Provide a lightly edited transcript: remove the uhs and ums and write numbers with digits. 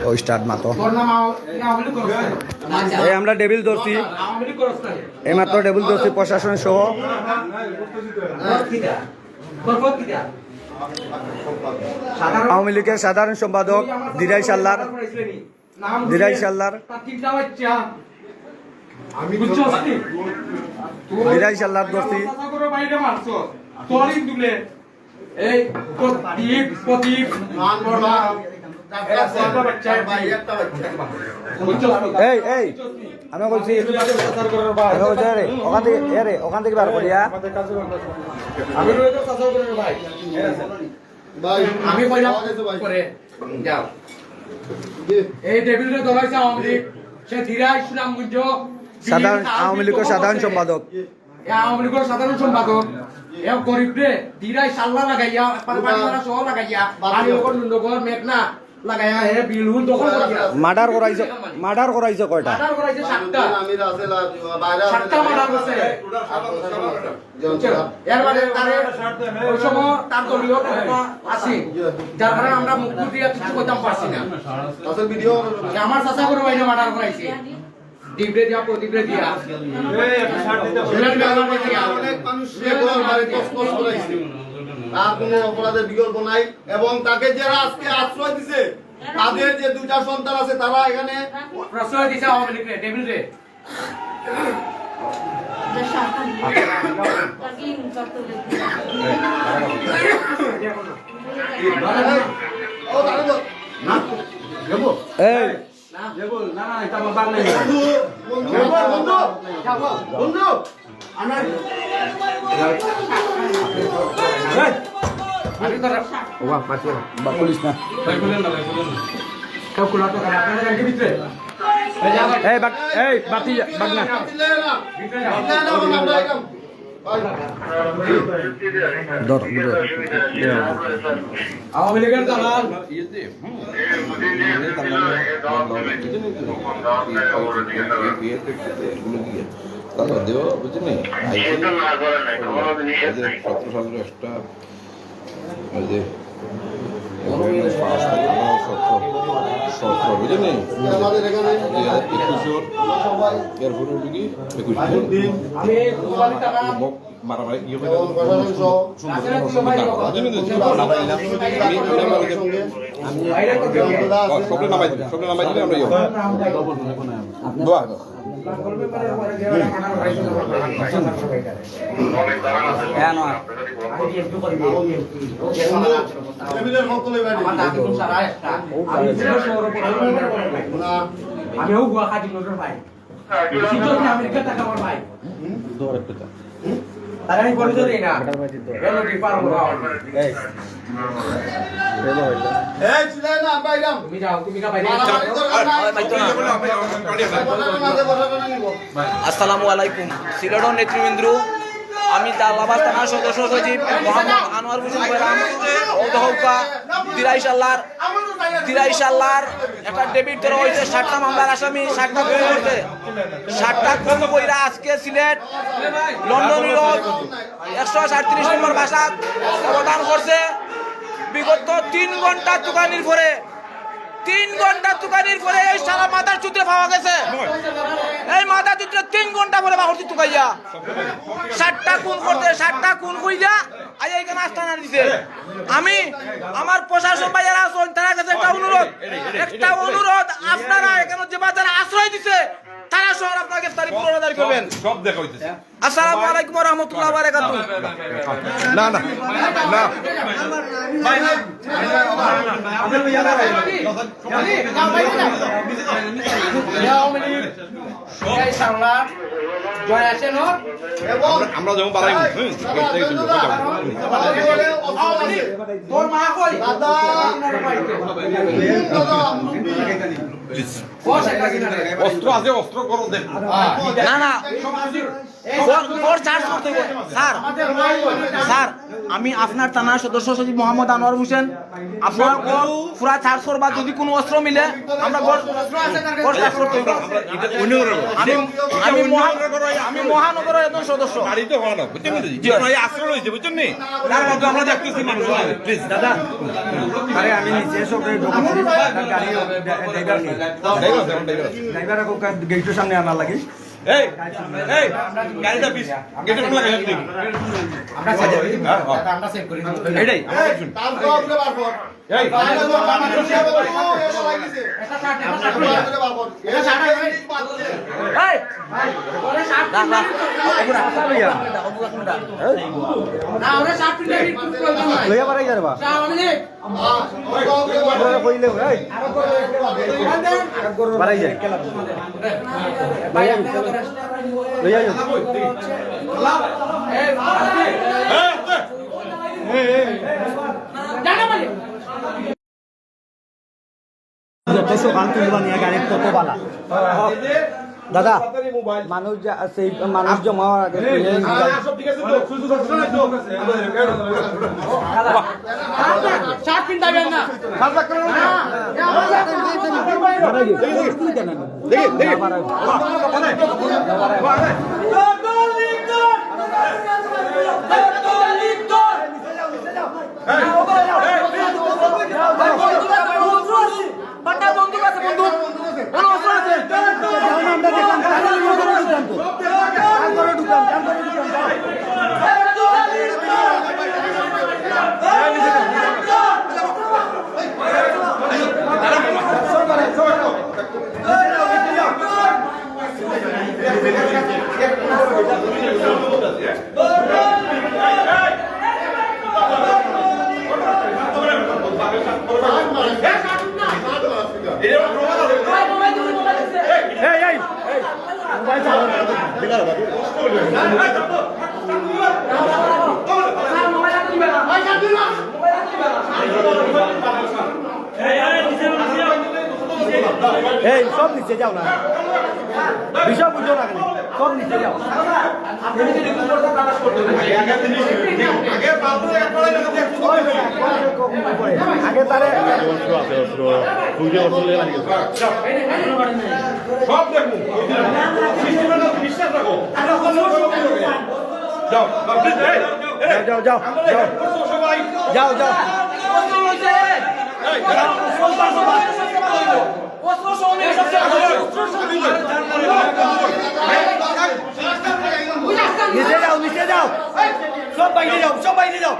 ও start মাতো এই আমরা টেবিল ধরছি এই মাত্র টেবিল ধরছি প্রশাসন সহ আওয়ামী লীগের সাধারণ সম্পাদক দিরাই সাল্লার ধরছি এই আমি বলছি ওখান থেকে বার করিয়া আমি এই টেবিলে ধরাইছে আওয়ামী লীগ সে ধীরাই সুনামগঞ্জ আওয়ামী লীগের সাধারণ সম্পাদক আওয়ামী লীগের সাধারণ সম্পাদক এ গরিব রে ধীরাই সাল্লা লাগাইয়া পারপাড়া সহ লাগাইয়া আমি ওর নগর মেঘনা লাগাইয়া হে বিলহুল দখল করিয়া মার্ডার করাইছে কয়টা মার্ডার করাইছে 7টা আমি রাসেলা বাইরে 7টা মার্ডার করছে এর মানে তারে ওই সময় তার দলীয় আছে যার কারণে আমরা মুক্তি দিয়ে কিছু করতে পারছি না আসল ভিডিও আমার চাচা করে বাইরে মার্ডার করাইছে ডিবরে দিয়া প্রদীপরে দিয়া অনেক মানুষ মারে কষ্ট করাইছে তার কোনো অপরাধের বিকল্প নাই এবং তাকে যারা আজকে আশ্রয় দিছে তাদের যে দুইটা সন্তান আছে তারা এখানে প্রশ্রয় দিছে আওয়ামী লীগ টেবিল রে পুলিশ না বাতি বাগনা আওয়ামী লীগের দালাল তারা দেওয়া বুঝলি ছাত্রছাত্রী একটা ওই যে বুঝলি একুশোর এরপরে কি মারামারি ইয়ে সবটা নামাই দিলে আমরা আমিও গুয়া খাটি নজর ভাই আমেরিকা টাকা আমার ভাই তারা আমি পরিচয় দিই না এলো কি পারবো এই এই ছিলে না বাইরাম তুমি যাও তুমি কা বাইরে আসসালামু আলাইকুম সিলেটের নেতৃবৃন্দ আমি তালাবাদ থানার সদস্য সচিব মোহাম্মদ আনোয়ার হোসেন বললাম অধ্যক্ষ দিরাই সাল্লার একটা ডেবিট ধরা হয়েছে 7টা মামলার আসামি 7টা খুন করছে 7টা খুন কইরা আজকে সিলেট লন্ডন রোড 137 নম্বর ভাষা অবদান করছে বিগত 3 ঘন্টা তুকানির পরে 3 ঘন্টা তুকানির পরে এই সারা মাথার চুত্রে পাওয়া গেছে এই মাথা চুত্রে 3 ঘন্টা পরে বাহরতি তুকাইয়া 7টা খুন করতে 7টা খুন কইয়া আজ এইখানে আস্তানা দিছে আমি আমার প্রশাসন ভাইয়েরা আছেন তার কাছে একটা অনুরোধ আপনারা এখানে যে বাজারে আশ্রয় দিছে তারা সহ আপনাকে গ্রেফতারি পুনরুদ্ধার করবেন সব দেখা হইতেছে আসসালামু আলাইকুম ওয়া রাহমাতুল্লাহি ওয়া বারাকাতুহু না আমরা যেমন বাড়াই তোর মা কই দাদা অস্ত্র আছে অস্ত্র করো দেখ না ওর চার্জ করতে হবে। স্যার স্যার আমি আপনার থানার সদস্য সচিব মোহাম্মদ আনোয়ার হোসেন, আপনার পুরা চার্জ করবা, যদি কোনো অস্ত্র মিলে আমরা ওর চার্জ করতে হবে। আমি মহানগরের একজন সদস্য। বাড়িতে হওয়া না বুঝছেন না জি ভাই আশ্রয় রয়েছে বুঝছেন নি তার মধ্যে আমরা দেখতেছি মানুষ প্লিজ দাদা আরে আমি নিচে সব ঢুকছি গাড়ি ড্রাইভার গেটের সামনে আনার লাগে এই এই গাড়িটা পিস গেটে কোন লাগাই আপনি আমরা সেভ করে দিই। এইটাই আমরা শুন তার জবাবলে বারবার এই এটা শার্ট এটা শার্ট এই ওরে শার্ট না না না ওরে শার্ট পিনলে প্রয়োজন নাই। লইয়া পারাই যাবা শাওনি কইলে ভাই পারাই যায় লইয়া যাও যত সকাল তুলবা নিয়ে গাড়ির তত বালা দাদা মানুষ সেই মানুষ জমা হওয়ার আগে সব ঠিক আছে তো সুযোগ আছে না তো শার্ট পিনতাবেন না। এই সব নিচে যাও না বিষয় বুঝো না সব নিচে যাও আগে তারে সব দেখুন সিস্টেমের মধ্যে বিশ্বাস রাখো যাও প্লিজ এই যাও যাও যাও সবাই যাও যাও নিচে যাও সব বাইরে যাও